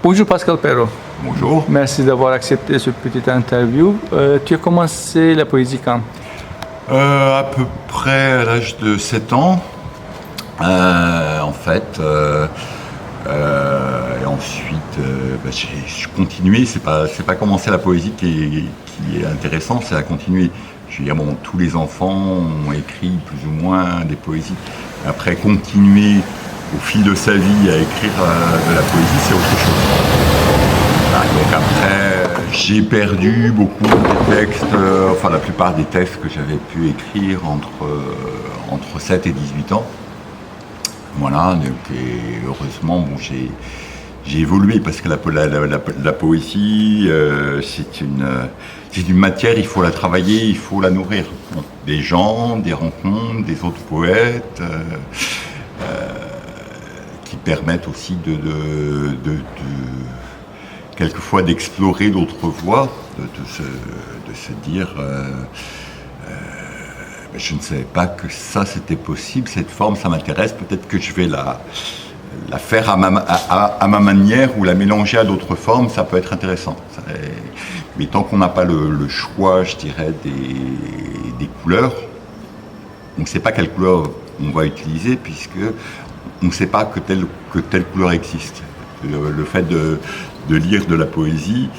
Bonjour Pascal Perrault. Bonjour. Merci d'avoir accepté ce petit interview. Tu as commencé la poésie quand? À peu près à l'âge de 7 ans. En fait. Et ensuite, j'ai continué. C'est pas commencer la poésie qui est intéressant, c'est à continuer. Je veux dire, bon, tous les enfants ont écrit plus ou moins des poésies. Après, continuer au fil de sa vie à écrire de la poésie, c'est autre chose. Voilà, donc après, j'ai perdu beaucoup de textes, enfin la plupart des textes que j'avais pu écrire entre 7 et 18 ans. Voilà, donc, et heureusement, bon, j'ai évolué parce que la poésie, c'est une matière, il faut la travailler, il faut la nourrir. Bon, des gens, des rencontres, des autres poètes, qui permettent aussi quelquefois d'explorer d'autres voies, de se dire je ne savais pas que ça c'était possible, cette forme ça m'intéresse, peut-être que je vais la faire à ma manière ou la mélanger à d'autres formes, ça peut être intéressant. Mais tant qu'on n'a pas le choix, je dirais, des couleurs, on ne sait pas quelle couleur on va utiliser puisque on ne sait pas que telle couleur existe. Le fait de lire de la poésie,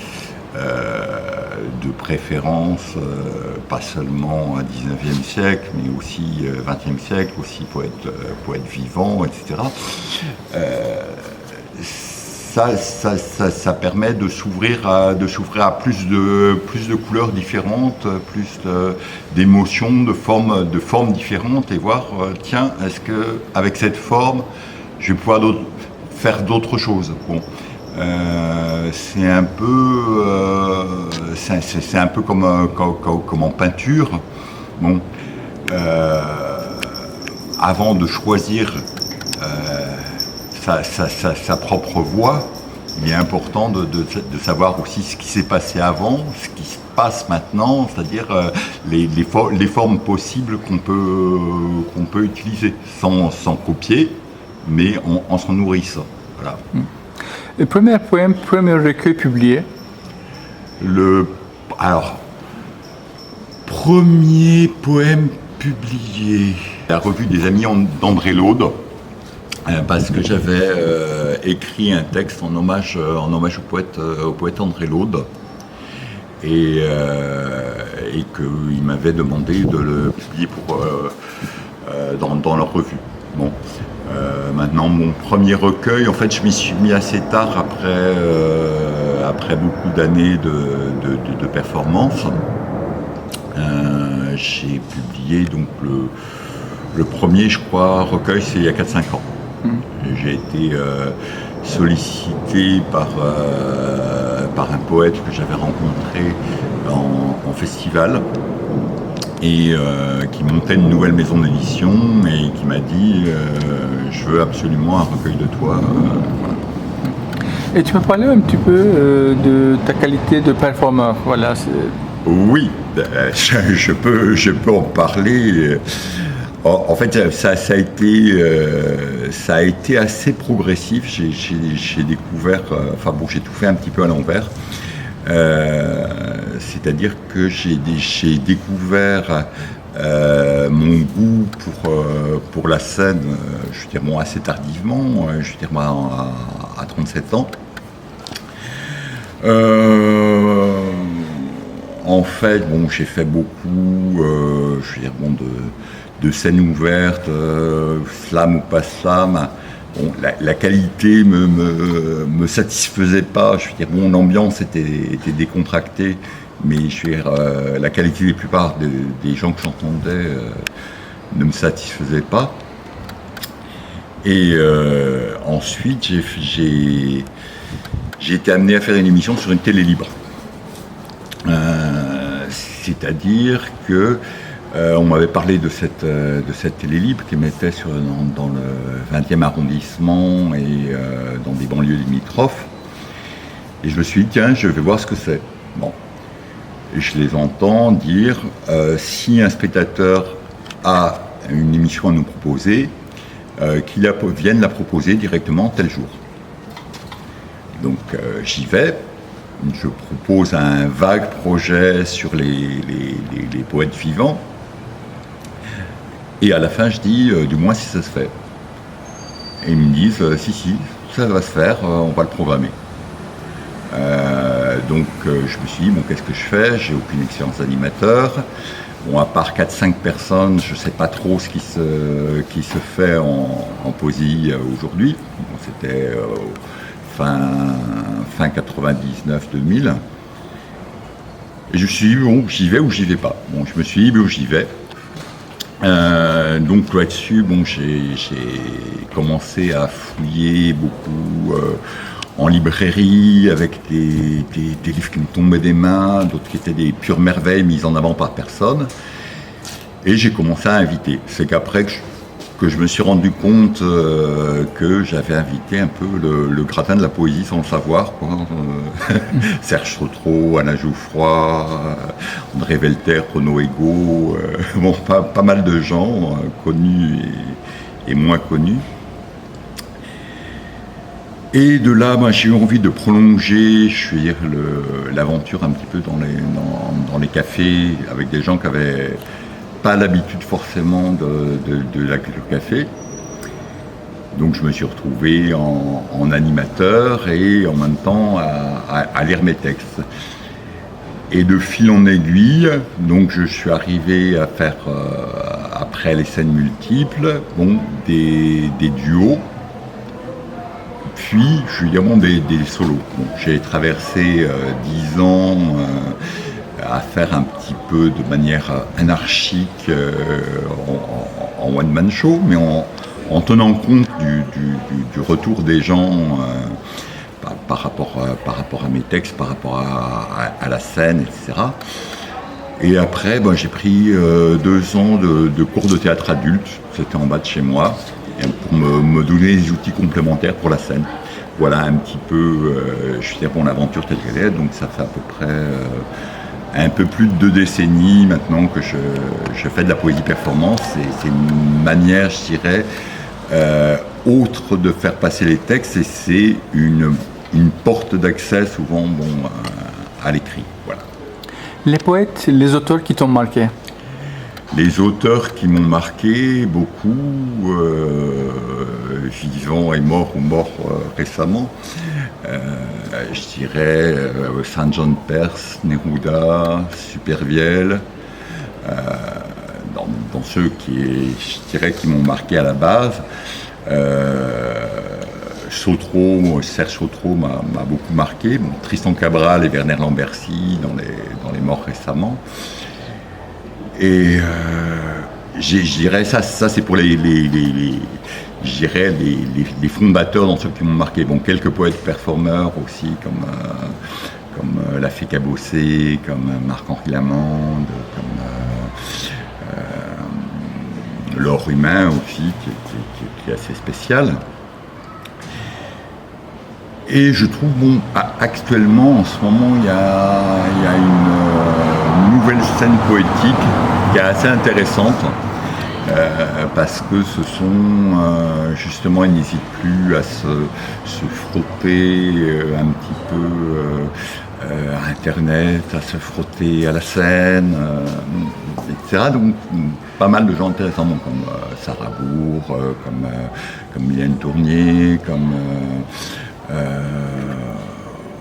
de préférence, pas seulement au XIXe siècle, mais aussi XXe siècle, aussi poète vivant, etc. Ça permet de s'ouvrir à plus de couleurs différentes, plus d'émotions, de formes différentes, et voir tiens, est-ce que avec cette forme, je vais pouvoir faire d'autres choses. Bon. C'est un peu comme en peinture. Bon, avant de choisir sa propre voie, il est important de savoir aussi ce qui s'est passé avant, ce qui se passe maintenant, c'est-à-dire les formes possibles qu'on peut utiliser sans copier, mais en s'en nourrissant. Voilà. Le premier poème, premier recueil publié? Premier poème publié. La revue des Amis d'André Laude, parce que j'avais écrit un texte en hommage au poète André Laude, et qu'il m'avait demandé de le publier dans leur revue. Bon. Maintenant, mon premier recueil, en fait, je m'y suis mis assez tard après beaucoup d'années de performance. J'ai publié donc le premier, je crois, recueil, c'est il y a 4-5 ans. J'ai été sollicité par un poète que j'avais rencontré en festival, et qui montait une nouvelle maison d'édition et qui m'a dit je veux absolument un recueil de toi. Voilà. Et tu peux parler un petit peu de ta qualité de performeur? Voilà. Oui, je peux en parler. En fait, ça a été assez progressif. J'ai découvert, j'ai tout fait un petit peu à l'envers. C'est-à-dire que j'ai découvert mon goût pour la scène, je veux dire, bon, assez tardivement, je veux dire, moi, à 37 ans. En fait, bon, j'ai fait beaucoup, je veux dire, bon, de scènes ouvertes, slam ou pas slam. Bon, la qualité me satisfaisait pas. Je veux dire, bon, l'ambiance était décontractée, mais je veux dire, la qualité des plupart des gens que j'entendais ne me satisfaisait pas. Et ensuite, j'ai été amené à faire une émission sur une télé libre. C'est-à-dire que on m'avait parlé de cette télé libre qui mettait dans le 20e arrondissement et dans des banlieues limitrophes. Et je me suis dit, tiens, je vais voir ce que c'est. Bon. Et je les entends dire, si un spectateur a une émission à nous proposer, qu'il vienne la proposer directement tel jour. Donc j'y vais, je propose un vague projet sur les poètes vivants, et à la fin je dis du moins si ça se fait. Et ils me disent si, ça va se faire, on va le programmer. Donc je me suis dit, bon, qu'est-ce que je fais? J'ai aucune expérience d'animateur. Bon, à part 4-5 personnes, je ne sais pas trop ce qui se fait en poésie aujourd'hui. Bon, c'était fin 99-2000. Et je me suis dit, bon, j'y vais ou j'y vais pas. Bon, je me suis dit, bon, j'y vais. Donc là-dessus, bon, j'ai commencé à fouiller beaucoup en librairie, avec des livres qui me tombaient des mains, d'autres qui étaient des pures merveilles mises en avant par personne. Et j'ai commencé à inviter. C'est qu'après que je me suis rendu compte que j'avais invité un peu le gratin de la poésie sans le savoir, quoi. Serge Sautreau, Alain Jouffroy, André Velter, Renaud Ego, bon, pas mal de gens connus et moins connus. Et de là, j'ai eu envie de prolonger, je veux dire, l'aventure un petit peu dans les cafés, avec des gens qui n'avaient pas l'habitude forcément de la culture café. Donc je me suis retrouvé en animateur et en même temps à lire mes textes. Et de fil en aiguille, donc je suis arrivé à faire, après les scènes multiples, bon, des duos. Puis, je suis également des solos. Donc, j'ai traversé 10 ans à faire un petit peu de manière anarchique en one-man show, mais en tenant compte du retour des gens par rapport à mes textes, par rapport à la scène, etc. Et après, j'ai pris 2 ans de cours de théâtre adulte, c'était en bas de chez moi, pour me donner des outils complémentaires pour la scène. Voilà un petit peu, je veux dire, mon aventure telle qu'elle est, donc ça fait à peu près un peu plus de 2 décennies maintenant que je fais de la poésie performance, et c'est une manière, je dirais, autre de faire passer les textes, et c'est une porte d'accès souvent à l'écrit. Voilà. Les poètes, les auteurs qui t'ont marqué? Les auteurs qui m'ont marqué beaucoup, vivants et morts ou morts récemment, je dirais Saint John Perse, Neruda, Supervielle, dans ceux qui m'ont marqué à la base. Serge Sautreau m'a beaucoup marqué. Bon, Tristan Cabral et Werner Lambercy dans les morts récemment. Et je dirais ça c'est pour les fondateurs dans ceux qui m'ont marqué. Bon, quelques poètes performeurs aussi, comme Lafay Cabossé, comme Marc-Henri Lambert, comme L'Or Humain aussi, qui est assez spécial. Et je trouve, bon, actuellement, en ce moment, il y a une nouvelle scène poétique qui est assez intéressante, parce que ce sont, justement, ils n'hésitent plus à se frotter un petit peu à Internet, à se frotter à la scène, etc. Donc, pas mal de gens intéressants, bon, comme Sarah Bourg, comme Mylène Tournier, comme...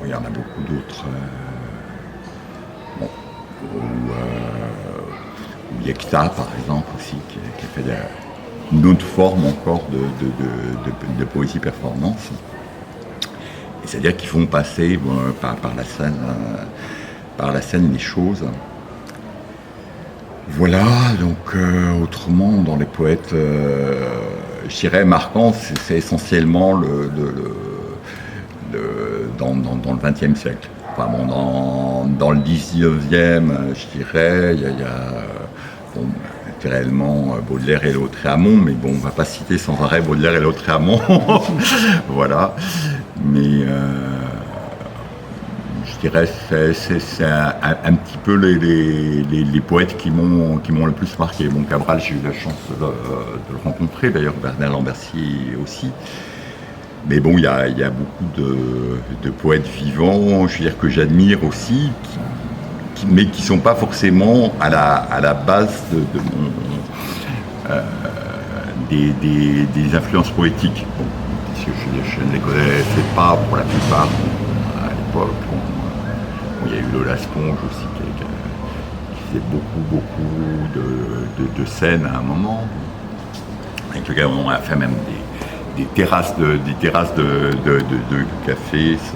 il y en a beaucoup d'autres. Ou Yekta, par exemple, aussi, qui a fait une autre forme encore de poésie performance. Et c'est-à-dire qu'ils font passer par la scène les choses. Voilà, donc autrement, dans les poètes, je dirais marquants, c'est essentiellement dans le XXe siècle. Enfin, bon, dans le XIXe, je dirais, il y a naturellement Baudelaire et Lautréamont, mais bon, on ne va pas citer sans arrêt Baudelaire et Lautréamont. Voilà. Mais je dirais c'est un petit peu les poètes qui m'ont le plus marqué. Bon, Cabral, j'ai eu la chance de le rencontrer, d'ailleurs Werner Lambercy aussi. Mais bon, il y a beaucoup de poètes vivants, je veux dire, que j'admire aussi, mais qui ne sont pas forcément à la base des influences poétiques. Bon, je ne les connaissais pas pour la plupart. À l'époque, il y a eu Lola Sponge aussi qui faisait beaucoup de scènes à un moment, avec lequel on a fait même des terrasses de café, ce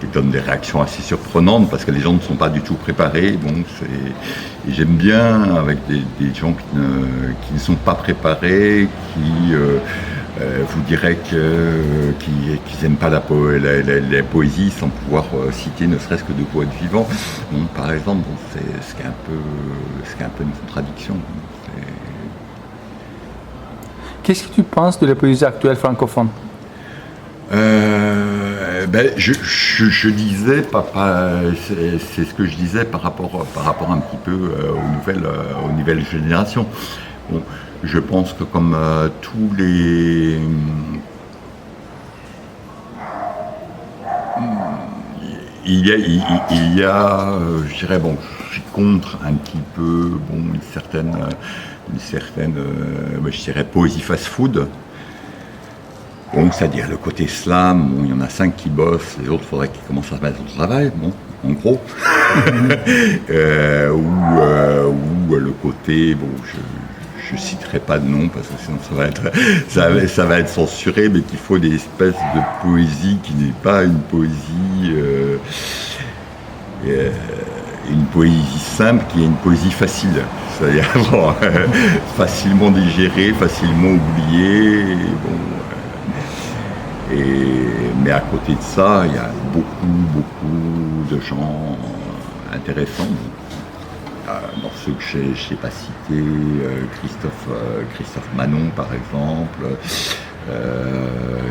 qui donne des réactions assez surprenantes parce que les gens ne sont pas du tout préparés. Bon, et j'aime bien avec des gens qui ne sont pas préparés, qui vous diraient qu'ils n'aiment pas la poésie sans pouvoir citer ne serait-ce que de poètes vivants. Bon, par exemple, bon, c'est ce qui est un peu une contradiction. Qu'est-ce que tu penses de la poésie actuelle francophone? Je disais, c'est ce que je disais par rapport un petit peu aux nouvelles générations. Bon, je pense que comme tous les... Il y a je dirais, bon, je suis contre un petit peu, bon, une certaine je dirais, poésie fast-food. Bon, c'est-à-dire le côté slam, bon, il y en a 5 qui bossent, les autres, il faudrait qu'ils commencent à se mettre au travail, bon, en gros. Ou le côté, bon, je ne citerai pas de nom parce que sinon ça va être censuré, mais qu'il faut des espèces de poésie qui n'est pas une poésie simple, qui est une poésie facile. C'est-à-dire bon, facilement digérée, facilement oubliée. Mais à côté de ça, il y a beaucoup de gens intéressants. Dans ceux que je n'ai pas cités, Christophe Manon par exemple,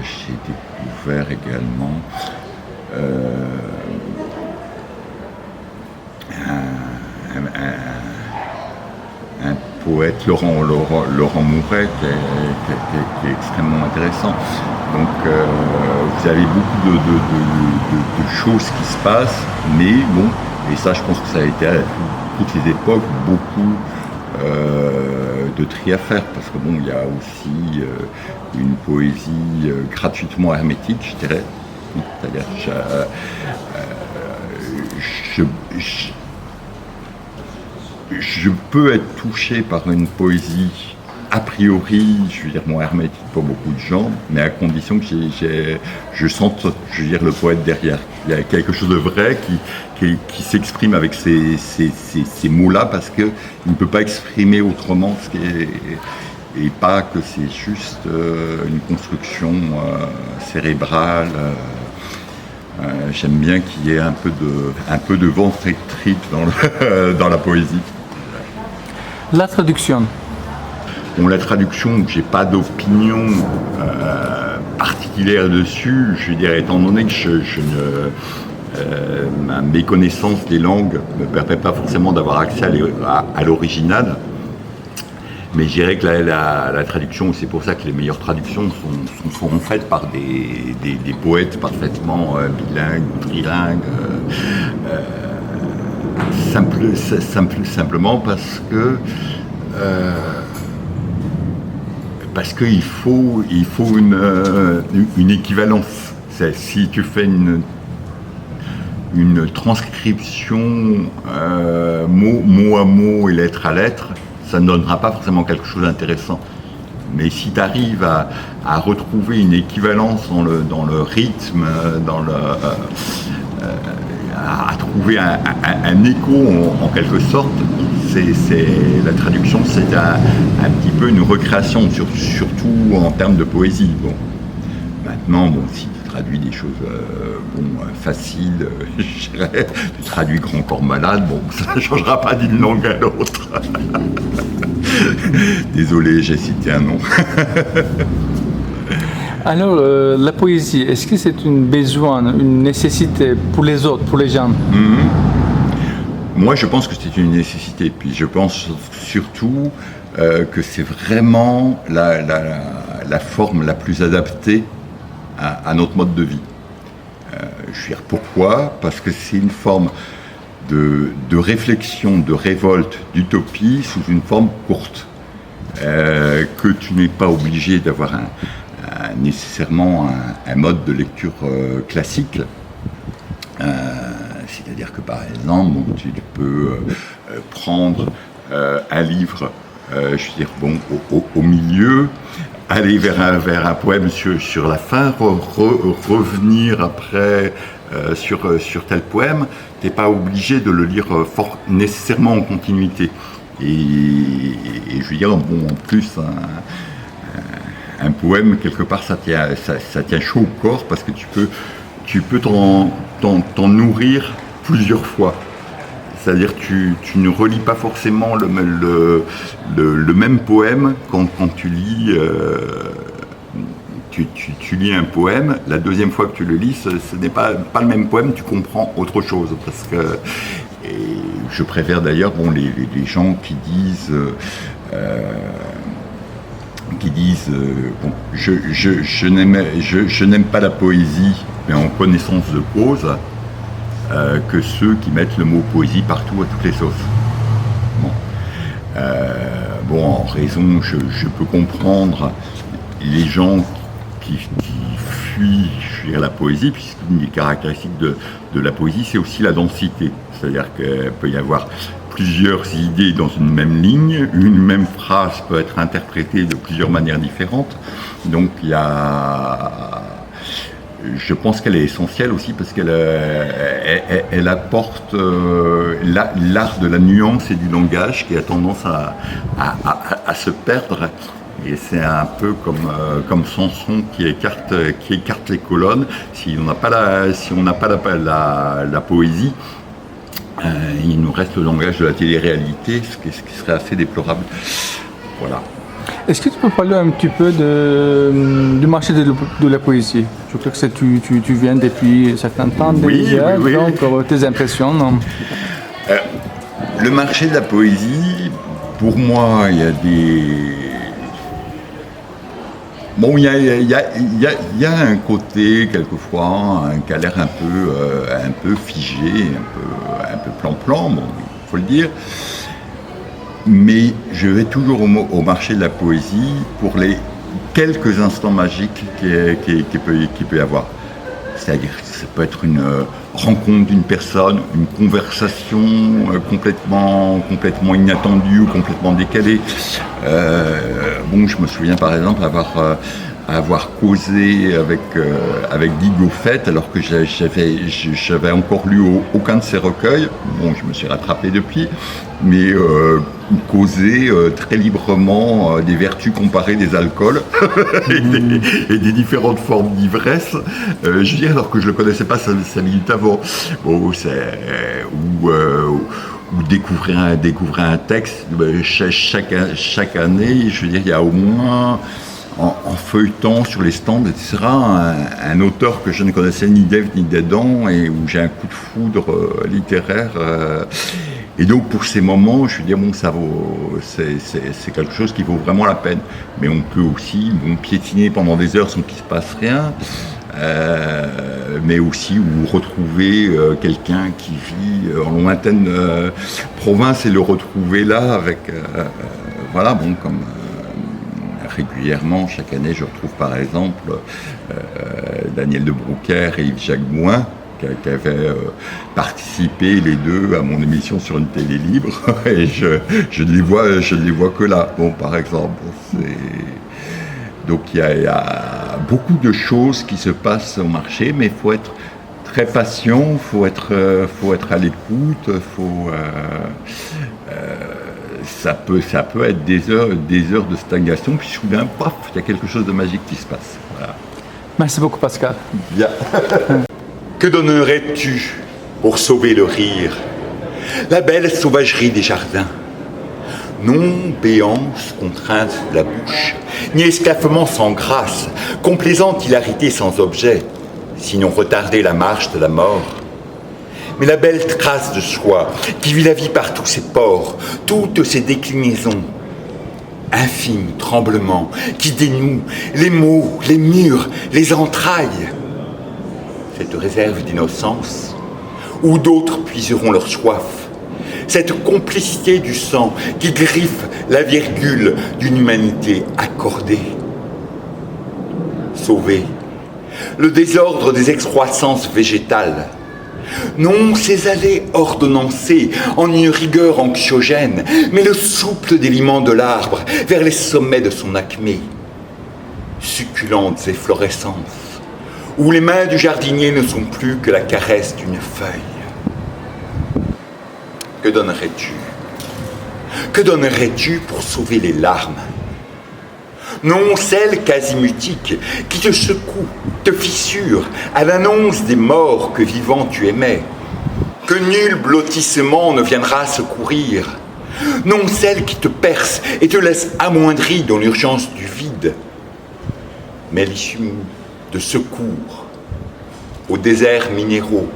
j'ai découvert également un poète, Laurent Mouret, qui est extrêmement intéressant. Donc vous avez beaucoup de choses qui se passent, mais bon, et ça je pense que ça a été à toutes les époques beaucoup de tri à faire, parce que bon, il y a aussi une poésie gratuitement hermétique, je dirais. C'est-à-dire je peux être touché par une poésie a priori, je veux dire, hermétique pour beaucoup de gens, mais à condition que je sente, je veux dire, le poète derrière. Il y a quelque chose de vrai qui s'exprime avec ces mots-là, parce qu'il ne peut pas exprimer autrement et pas que c'est juste une construction cérébrale. J'aime bien qu'il y ait un peu de ventre et de tripes dans la poésie. La traduction. Bon, la traduction, j'ai pas d'opinion particulière dessus. Je veux dire, étant donné que ma méconnaissance des langues ne me permet pas forcément d'avoir accès à l'original. Mais je dirais que la traduction, c'est pour ça que les meilleures traductions sont faites par des poètes parfaitement bilingues ou trilingues. Simplement parce qu'il faut une équivalence. Si tu fais une transcription mot à mot et lettre à lettre, ça ne donnera pas forcément quelque chose d'intéressant. Mais si tu arrives à retrouver une équivalence dans le rythme, à trouver un écho en quelque sorte, la traduction, c'est un petit peu une recréation, surtout en termes de poésie. Bon. Maintenant, bon, si tu traduis des choses faciles, je dirais, tu traduis Grand Corps Malade, bon, ça ne changera pas d'une langue à l'autre. Désolé, j'ai cité un nom. Alors, la poésie, est-ce que c'est un besoin, une nécessité pour les autres, pour les gens? Moi, je pense que c'est une nécessité. Puis je pense surtout que c'est vraiment la forme la plus adaptée à notre mode de vie. Je veux dire, pourquoi ? Parce que c'est une forme de réflexion, de révolte, d'utopie sous une forme courte. Que tu n'es pas obligé d'avoir nécessairement un mode de lecture classique. C'est-à-dire que par exemple, tu peux prendre un livre, je veux dire, au milieu, aller vers un poème sur la fin, revenir après sur tel poème. Tu n'es pas obligé de le lire nécessairement en continuité. Et je veux dire, en plus, un poème, quelque part, ça tient chaud au corps parce que tu peux t'en nourrir plusieurs fois. C'est-à-dire que tu ne relis pas forcément le même poème quand tu lis. Tu lis un poème, la deuxième fois que tu le lis, ce n'est pas le même poème, tu comprends autre chose. Parce que, et je préfère d'ailleurs les gens qui disent bon, je n'aime pas la poésie, mais en connaissance de cause, que ceux qui mettent le mot poésie partout à toutes les sauces. Bon, en raison, je peux comprendre les gens qui fuient la poésie, puisqu'une des caractéristiques de la poésie, c'est aussi la densité. C'est-à-dire qu'il peut y avoir plusieurs idées dans une même ligne, une même phrase peut être interprétée de plusieurs manières différentes. Donc je pense qu'elle est essentielle aussi parce qu'elle apporte l'art de la nuance et du langage qui a tendance à se perdre. Et c'est un peu comme Samson qui écarte les colonnes. Si on n'a pas la poésie, il nous reste le langage de la télé-réalité, ce qui serait assez déplorable. Voilà. Est-ce que tu peux parler un petit peu du marché de la poésie ? Je crois que tu viens depuis un certain temps déjà, oui. Donc tes impressions, non ? Le marché de la poésie, pour moi, il y a des... Bon, il y a un côté, quelquefois, qui a l'air un peu figé, un peu plan-plan, bon, il faut le dire. Mais je vais toujours au marché de la poésie pour les quelques instants magiques qu'il peut y avoir. C'est-à-dire que ça peut être une rencontre d'une personne, une conversation complètement inattendue ou complètement décalée. Bon, je me souviens par exemple avoir causé avec Guy Goffet alors que j'avais encore lu aucun de ses recueils. Bon, je me suis rattrapé depuis, mais causer très librement des vertus comparées des alcools et des différentes formes d'ivresse. Je veux dire, alors que je ne le connaissais pas 5 minutes avant. Bon, ou découvrir un texte. Chaque année, je veux dire, il y a au moins, en feuilletant sur les stands, etc., un auteur que je ne connaissais ni d'Ève ni d'Adam et où j'ai un coup de foudre littéraire. Et donc pour ces moments, je veux dire, bon, ça vaut, c'est quelque chose qui vaut vraiment la peine. Mais on peut aussi piétiner pendant des heures sans qu'il se passe rien. Mais aussi ou retrouver quelqu'un qui vit en lointaine province et le retrouver là avec voilà, bon, comme régulièrement chaque année je retrouve par exemple Daniel de Brouckère et Yves-Jacques Bouin qui avaient participé les deux à mon émission sur une télé libre et je ne les vois que là, bon, par exemple. Donc il y a beaucoup de choses qui se passent au marché, mais il faut être très patient, il faut être à l'écoute, ça peut être des heures de stagnation, puis soudain, paf, il y a quelque chose de magique qui se passe. Voilà. Merci beaucoup Pascal. Bien. Que donnerais-tu pour sauver le rire, la belle sauvagerie des jardins? Non béance contrainte de la bouche, ni esclaffement sans grâce, complaisante hilarité sans objet, sinon retarder la marche de la mort. Mais la belle trace de soi, qui vit la vie par tous ses pores, toutes ses déclinaisons. infime tremblement qui dénoue les mots, les murs, les entrailles. Cette réserve d'innocence, où d'autres puiseront leur soif, cette complicité du sang qui griffe la virgule d'une humanité accordée. Sauver le désordre des excroissances végétales, non ces allées ordonnancées en une rigueur anxiogène, mais le souple déliement de l'arbre vers les sommets de son acmé, succulentes efflorescences, où les mains du jardinier ne sont plus que la caresse d'une feuille. Que donnerais-tu? Que donnerais-tu pour sauver les larmes? Non celle quasimotique qui te secoue, te fissure à l'annonce des morts que vivant tu aimais, que nul blottissement ne viendra secourir. Non celle qui te perce et te laisse amoindri dans l'urgence du vide, mais l'issue de secours aux déserts minéraux,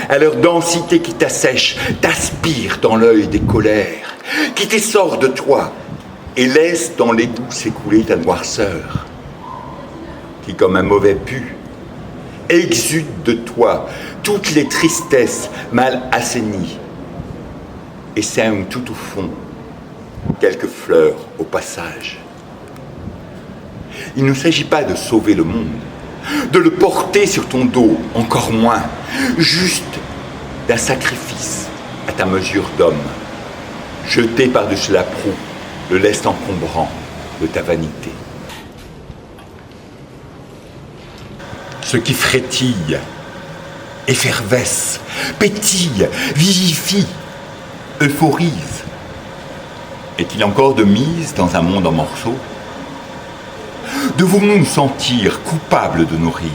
à leur densité qui t'assèche, t'aspire dans l'œil des colères, qui t'essore de toi et laisse dans l'égout s'écouler ta noirceur, qui comme un mauvais pu exude de toi toutes les tristesses mal assainies et sème tout au fond quelques fleurs au passage. Il ne s'agit pas de sauver le monde, de le porter sur ton dos, encore moins, juste d'un sacrifice à ta mesure d'homme, jeté par-dessus la proue, le lest encombrant de ta vanité. Ce qui frétille, effervesce, pétille, vivifie, euphorise, est-il encore de mise dans un monde en morceaux? Devons-nous nous sentir coupables de nos rires?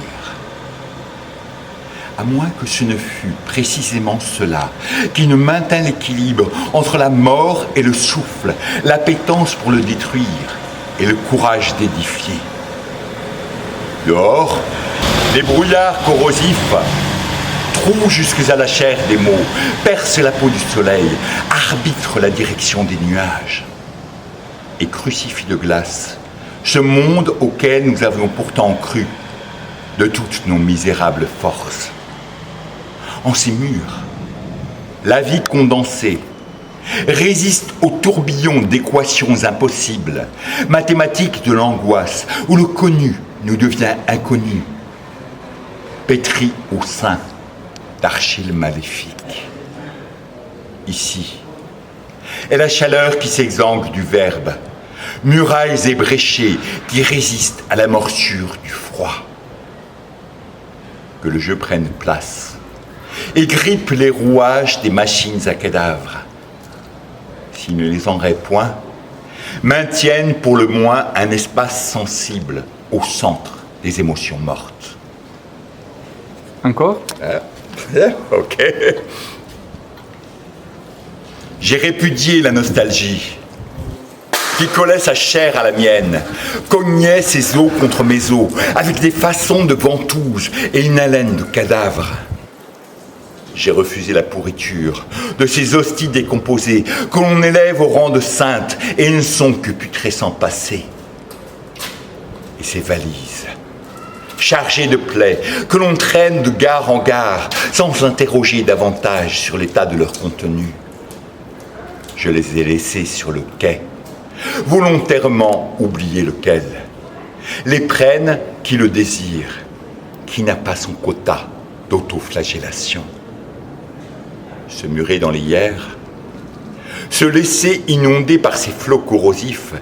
À moins que ce ne fût précisément cela qui ne maintint l'équilibre entre la mort et le souffle, l'appétence pour le détruire et le courage d'édifier. Dehors, les brouillards corrosifs trouent jusqu'à la chair des mots, percent la peau du soleil, arbitrent la direction des nuages et crucifient de glace ce monde auquel nous avions pourtant cru de toutes nos misérables forces. En ces murs, la vie condensée résiste au tourbillon d'équations impossibles, mathématiques de l'angoisse, où le connu nous devient inconnu, pétri au sein d'archile maléfique. Ici est la chaleur qui s'exangue du verbe, murailles ébréchées qui résistent à la morsure du froid. Que le jeu prenne place et grippe les rouages des machines à cadavres. S'il ne les enraie point, maintiennent pour le moins un espace sensible au centre des émotions mortes. Encore? Ok. J'ai répudié la nostalgie qui collait sa chair à la mienne, cognait ses os contre mes os, avec des façons de ventouses et une haleine de cadavre. J'ai refusé la pourriture de ces hosties décomposées que l'on élève au rang de saintes et ne sont que putrescents passés. Et ces valises, chargées de plaies, que l'on traîne de gare en gare, sans interroger davantage sur l'état de leur contenu. Je les ai laissées sur le quai, volontairement oublié lequel. Les prennent qui le désirent, qui n'a pas son quota d'autoflagellation. Se murer dans les hier, se laisser inonder par ces flots corrosifs,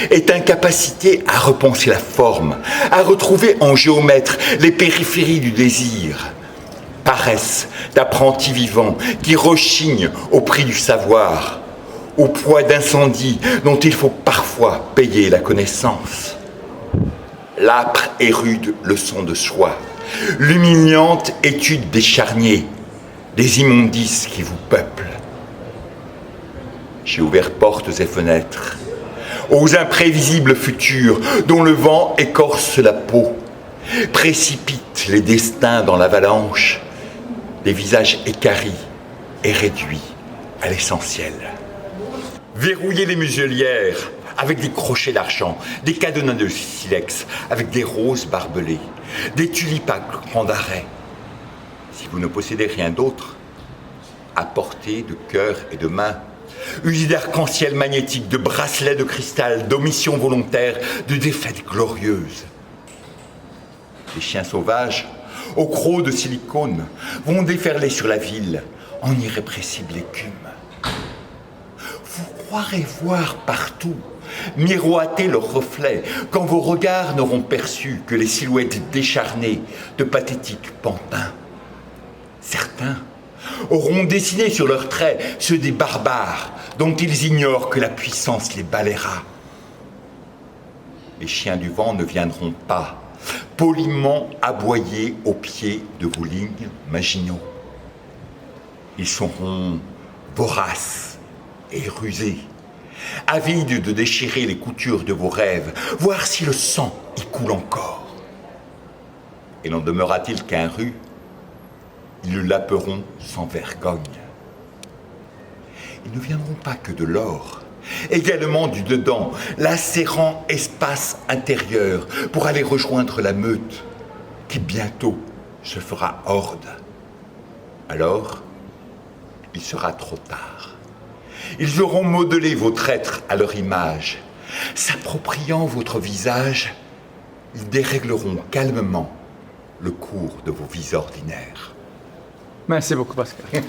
est incapacité à repenser la forme, à retrouver en géomètre les périphéries du désir. Paresse d'apprentis vivants qui rechignent au prix du savoir, au poids d'incendies dont il faut parfois payer la connaissance. L'âpre et rude leçon de soi, l'humiliante étude des charniers, des immondices qui vous peuplent. J'ai ouvert portes et fenêtres aux imprévisibles futurs dont le vent écorce la peau, précipite les destins dans l'avalanche, des visages équarris et réduits à l'essentiel. Verrouiller les muselières avec des crochets d'argent, des cadenas de silex, avec des roses barbelées, des tulipes à grands d'arrêt. Si vous ne possédez rien d'autre, apportez de cœur et de main, usez d'arc-en-ciel magnétique, de bracelets de cristal, d'omissions volontaires, de défaites glorieuses. Les chiens sauvages, aux crocs de silicone, vont déferler sur la ville en irrépressible écume. Vous croirez voir partout miroiter leurs reflets quand vos regards n'auront perçu que les silhouettes décharnées de pathétiques pantins. Certains auront dessiné sur leurs traits ceux des barbares dont ils ignorent que la puissance les balayera. Les chiens du vent ne viendront pas poliment aboyer au pied de vos lignes maginaux. Ils seront voraces et rusés, avides de déchirer les coutures de vos rêves, voir si le sang y coule encore. Et n'en demeura-t-il qu'un rue, ils le laperont sans vergogne. Ils ne viendront pas que de l'or, également du dedans, lacérant espace intérieur pour aller rejoindre la meute qui bientôt se fera horde. Alors, il sera trop tard. Ils auront modelé votre être à leur image. S'appropriant votre visage, ils dérégleront calmement le cours de vos vies ordinaires. Merci beaucoup, Pascal.